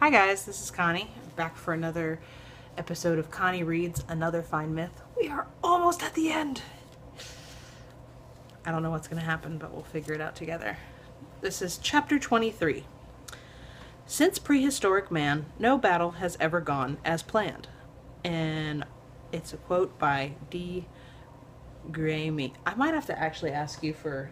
Hi guys, this is Connie, back for another episode of Connie Reads Another Fine Myth. We are almost at the end. I don't know what's going to happen, but we'll figure it out together. This is chapter 23. Since prehistoric man, no battle has ever gone as planned. And it's a quote by D. Gramey. I might have to actually ask you for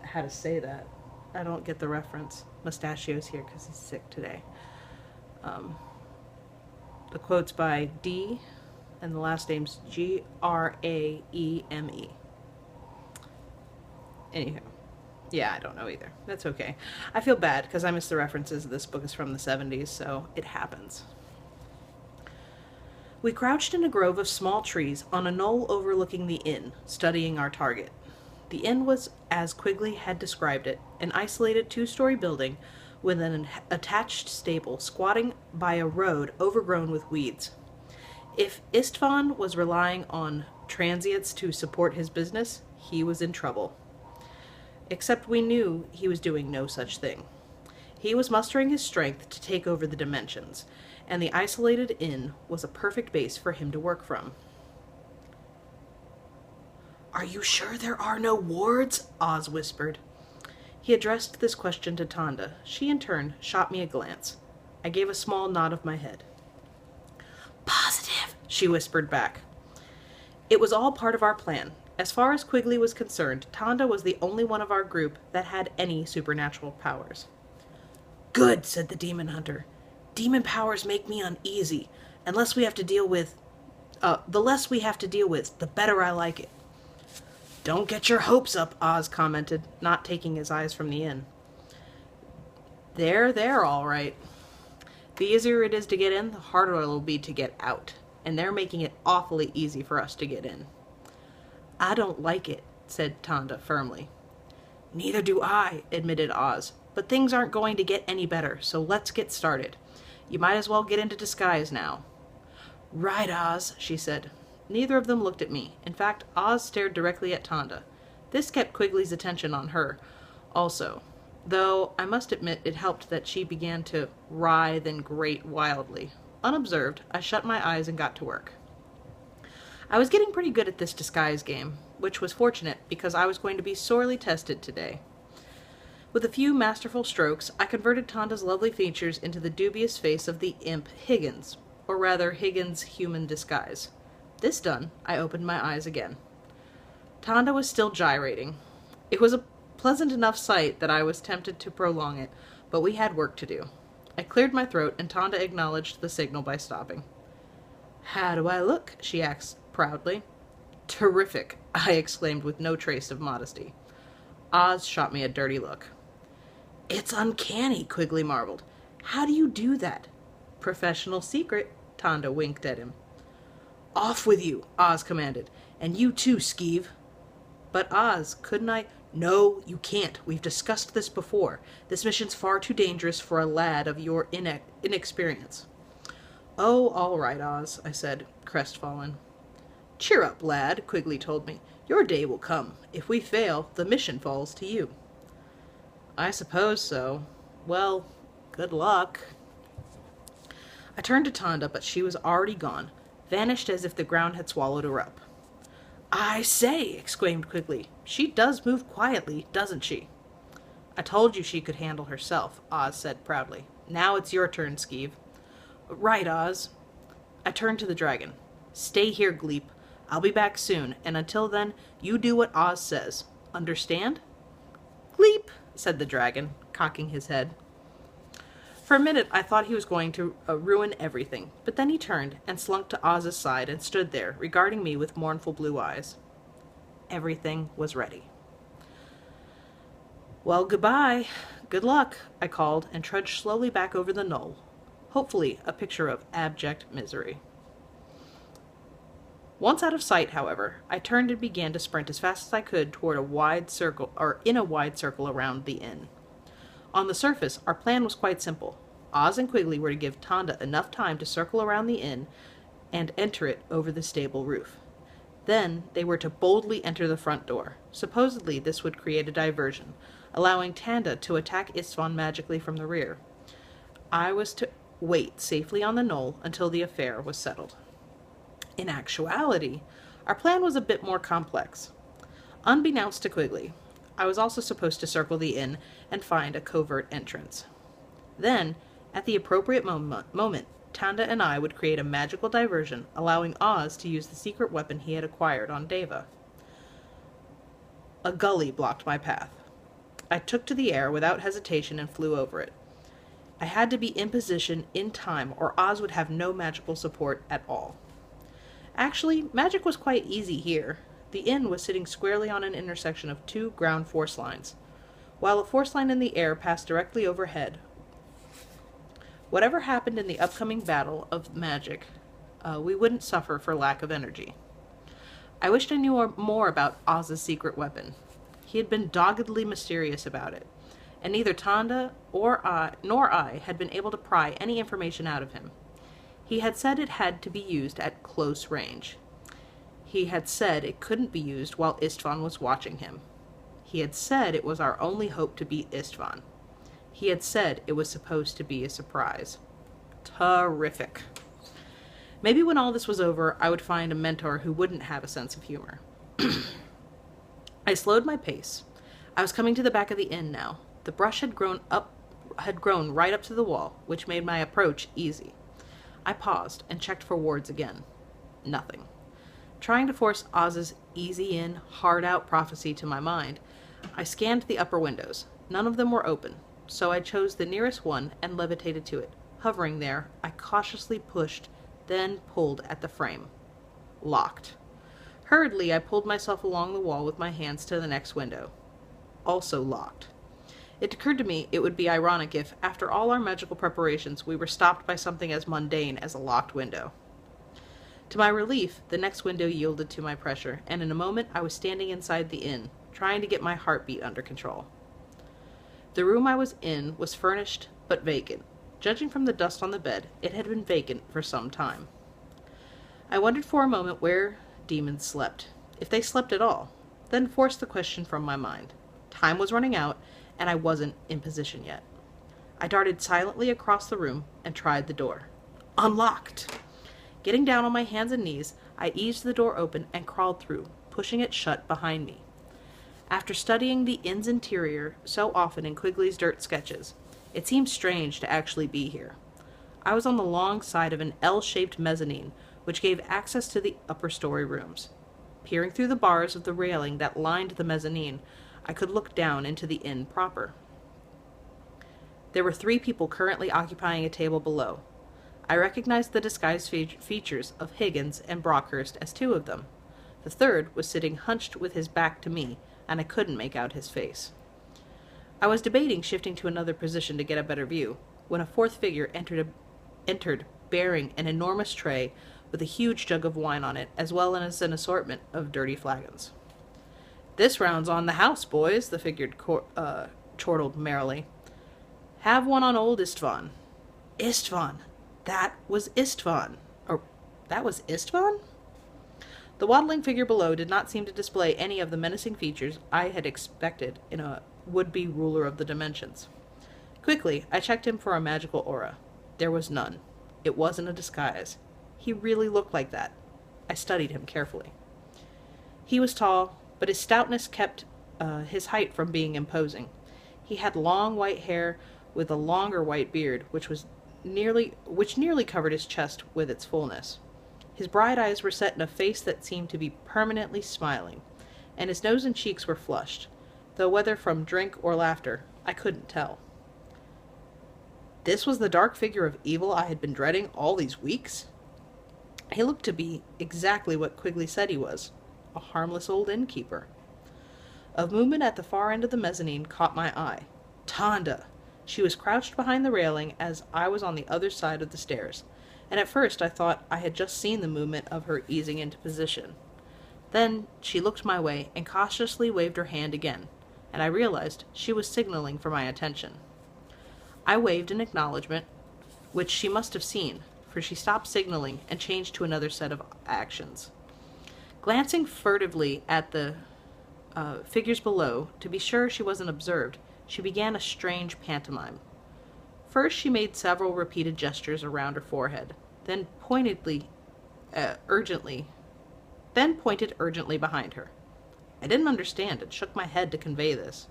how to say that. I don't get the reference. Mustachio's here because he's sick today. The quote's by D, and the last name's Graeme. Anywho, yeah, I don't know either. That's okay. I feel bad because I missed the references. This book is from the 70s, so it happens. We crouched in a grove of small trees on a knoll overlooking the inn, studying our target. The inn was as Quigley had described it, an isolated two-story building with an attached stable squatting by a road overgrown with weeds. If Istvan was relying on transients to support his business, he was in trouble. Except we knew he was doing no such thing. He was mustering his strength to take over the dimensions, and the isolated inn was a perfect base for him to work from. "Are you sure there are no wards?" Oz whispered. He addressed this question to Tonda. She, in turn, shot me a glance. I gave a small nod of my head. "Positive," she whispered back. It was all part of our plan. As far as Quigley was concerned, Tonda was the only one of our group that had any supernatural powers. "Good," said the demon hunter. "Demon powers make me uneasy. The less we have to deal with, the better I like it." "Don't get your hopes up," Oz commented, not taking his eyes from the inn. They're all right. The easier it is to get in, the harder it'll be to get out. And they're making it awfully easy for us to get in. "I don't like it," said Tonda firmly. "Neither do I," admitted Oz. "But things aren't going to get any better, so let's get started. You might as well get into disguise now." "Right, Oz," she said. Neither of them looked at me. In fact, Oz stared directly at Tonda. This kept Quigley's attention on her, also, though I must admit it helped that she began to writhe and grate wildly. Unobserved, I shut my eyes and got to work. I was getting pretty good at this disguise game, which was fortunate because I was going to be sorely tested today. With a few masterful strokes, I converted Tonda's lovely features into the dubious face of the imp Higgins, or rather Higgins' human disguise. This done, I opened my eyes again. Tonda was still gyrating. It was a pleasant enough sight that I was tempted to prolong it, but we had work to do. I cleared my throat, and Tonda acknowledged the signal by stopping. "How do I look?" she asked proudly. "Terrific," I exclaimed with no trace of modesty. Oz shot me a dirty look. "It's uncanny," Quigley marveled. "How do you do that?" "Professional secret," Tonda winked at him. "Off with you," Oz commanded. "And you too, Skeeve." "But Oz, couldn't I—" "No, you can't. We've discussed this before. This mission's far too dangerous for a lad of your inexperience." "Oh, all right, Oz," I said, crestfallen. "Cheer up, lad," Quigley told me. "Your day will come. If we fail, the mission falls to you." "I suppose so. Well, good luck." I turned to Tonda, but she was already gone, vanished as if the ground had swallowed her up. "I say," exclaimed Quigley, "she does move quietly, doesn't she?" "I told you she could handle herself," Oz said proudly. "Now it's your turn, Skeeve." "Right, Oz." I turned to the dragon. "Stay here, Gleep. I'll be back soon, and until then, you do what Oz says. Understand?" "Gleep," said the dragon, cocking his head. For a minute, I thought he was going to ruin everything, but then he turned and slunk to Oz's side and stood there, regarding me with mournful blue eyes. Everything was ready. "Well, goodbye. Good luck," I called, and trudged slowly back over the knoll, hopefully a picture of abject misery. Once out of sight, however, I turned and began to sprint as fast as I could toward in a wide circle around the inn. On the surface, our plan was quite simple. Oz and Quigley were to give Tonda enough time to circle around the inn and enter it over the stable roof. Then they were to boldly enter the front door. Supposedly this would create a diversion, allowing Tanda to attack Istvan magically from the rear. I was wait safely on the knoll until the affair was settled. In actuality, our plan was a bit more complex. Unbeknownst to Quigley, I was also supposed to circle the inn and find a covert entrance. Then, at the appropriate moment, Tanda and I would create a magical diversion, allowing Oz to use the secret weapon he had acquired on Deva. A gully blocked my path. I took to the air without hesitation and flew over it. I had to be in position in time, or Oz would have no magical support at all. Actually, magic was quite easy here. The inn was sitting squarely on an intersection of two ground force lines, while a force line in the air passed directly overhead. Whatever happened in the upcoming battle of magic, we wouldn't suffer for lack of energy. I wished I knew more about Oz's secret weapon. He had been doggedly mysterious about it, and neither Tanda nor I had been able to pry any information out of him. He had said it had to be used at close range. He had said it couldn't be used while Istvan was watching him. He had said it was our only hope to beat Istvan. He had said it was supposed to be a surprise. Terrific. Maybe when all this was over, I would find a mentor who wouldn't have a sense of humor. I slowed my pace. I was coming to the back of the inn now. The brush had grown right up to the wall, which made my approach easy. I paused and checked for wards again. Nothing. Trying to force Oz's easy-in, hard-out prophecy to my mind, I scanned the upper windows. None of them were open, so I chose the nearest one and levitated to it. Hovering there, I cautiously pushed, then pulled at the frame. Locked. Hurriedly, I pulled myself along the wall with my hands to the next window. Also locked. It occurred to me it would be ironic if, after all our magical preparations, we were stopped by something as mundane as a locked window. To my relief, the next window yielded to my pressure, and in a moment I was standing inside the inn, trying to get my heartbeat under control. The room I was in was furnished but vacant. Judging from the dust on the bed, it had been vacant for some time. I wondered for a moment where demons slept, if they slept at all, then forced the question from my mind. Time was running out, and I wasn't in position yet. I darted silently across the room and tried the door. Unlocked! Getting down on my hands and knees, I eased the door open and crawled through, pushing it shut behind me. After studying the inn's interior so often in Quigley's dirt sketches, it seemed strange to actually be here. I was on the long side of an L-shaped mezzanine, which gave access to the upper story rooms. Peering through the bars of the railing that lined the mezzanine, I could look down into the inn proper. There were 3 people currently occupying a table below. I recognized the disguised features of Higgins and Brockhurst as 2 of them. The third was sitting hunched with his back to me, and I couldn't make out his face. I was debating shifting to another position to get a better view, when a 4th figure entered bearing an enormous tray with a huge jug of wine on it, as well as an assortment of dirty flagons. "This round's on the house, boys," the figure chortled merrily. "Have one on old Istvan." Istvan! That was Istvan! Or, that was Istvan? The waddling figure below did not seem to display any of the menacing features I had expected in a would-be ruler of the dimensions. Quickly, I checked him for a magical aura. There was none. It wasn't a disguise. He really looked like that. I studied him carefully. He was tall, but his stoutness kept his height from being imposing. He had long white hair with a longer white beard, which nearly covered his chest with its fullness. His bright eyes were set in a face that seemed to be permanently smiling, and his nose and cheeks were flushed, though whether from drink or laughter, I couldn't tell. This was the dark figure of evil I had been dreading all these weeks? He looked to be exactly what Quigley said he was, a harmless old innkeeper. A movement at the far end of the mezzanine caught my eye. Tanda! She was crouched behind the railing as I was on the other side of the stairs, and at first I thought I had just seen the movement of her easing into position. Then she looked my way and cautiously waved her hand again, and I realized she was signaling for my attention. I waved in acknowledgement, which she must have seen, for she stopped signaling and changed to another set of actions. Glancing furtively at the figures below, to be sure she wasn't observed, she began a strange pantomime. First, she made several repeated gestures around her forehead, then urgently behind her. I didn't understand and shook my head to convey this.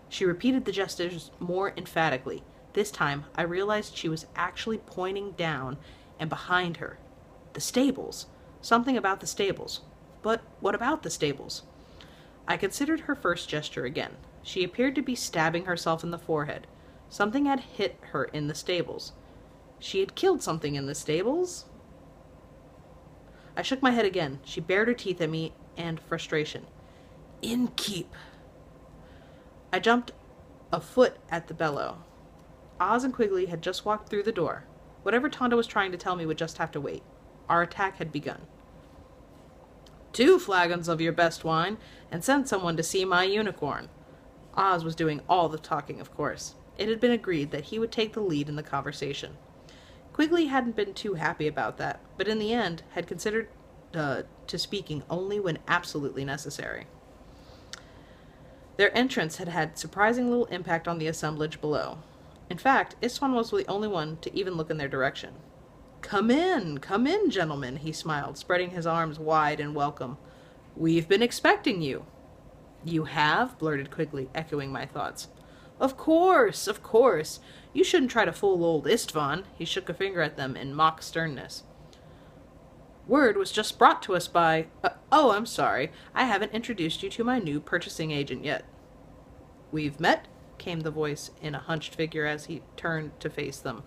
She repeated the gestures more emphatically. This time, I realized she was actually pointing down and behind her. The stables. Something about the stables. But what about the stables? I considered her first gesture again. She appeared to be stabbing herself in the forehead. Something had hit her in the stables. She had killed something in the stables? I shook my head again. She bared her teeth at me and frustration. Innkeep. I jumped a foot at the bellow. Oz and Quigley had just walked through the door. Whatever Tonda was trying to tell me would just have to wait. Our attack had begun. 2 flagons of your best wine, and send someone to see my unicorn. Oz was doing all the talking, of course. It had been agreed that he would take the lead in the conversation. Quigley hadn't been too happy about that, but in the end had considered to speaking only when absolutely necessary. Their entrance had had surprising little impact on the assemblage below. In fact, Istvan was the only one to even look in their direction. Come in, gentlemen, he smiled, spreading his arms wide in welcome. We've been expecting you. You have? Blurted Quigley, echoing my thoughts. Of course. You shouldn't try to fool old Istvan. He shook a finger at them in mock sternness. Word was just brought to us by... I'm sorry. I haven't introduced you to my new purchasing agent yet. We've met, came the voice in a hunched figure as he turned to face them.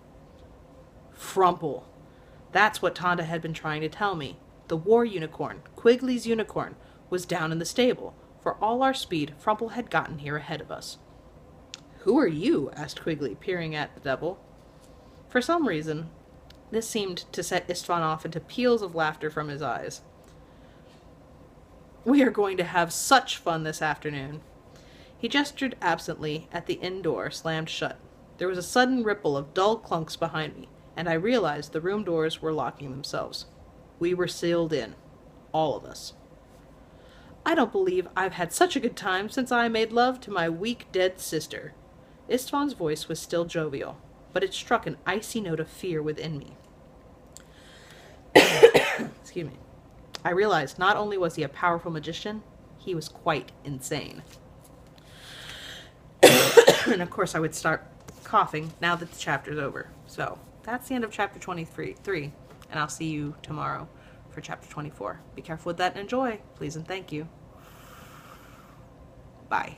Frumple. That's what Tonda had been trying to tell me. The war unicorn, Quigley's unicorn, was down in the stable. For all our speed, Frumple had gotten here ahead of us. Who are you? Asked Quigley, peering at the devil. For some reason, this seemed to set Istvan off into peals of laughter from his eyes. We are going to have such fun this afternoon. He gestured absently at the inn door, slammed shut. There was a sudden ripple of dull clunks behind me, and I realized the room doors were locking themselves. We were sealed in. All of us. I don't believe I've had such a good time since I made love to my weak, dead sister. Istvan's voice was still jovial, but it struck an icy note of fear within me. Excuse me. I realized not only was he a powerful magician, he was quite insane. And of course I would start coughing now that the chapter's over. So that's the end of chapter 23, and I'll see you tomorrow for chapter 24. Be careful with that and enjoy, please and thank you. Bye.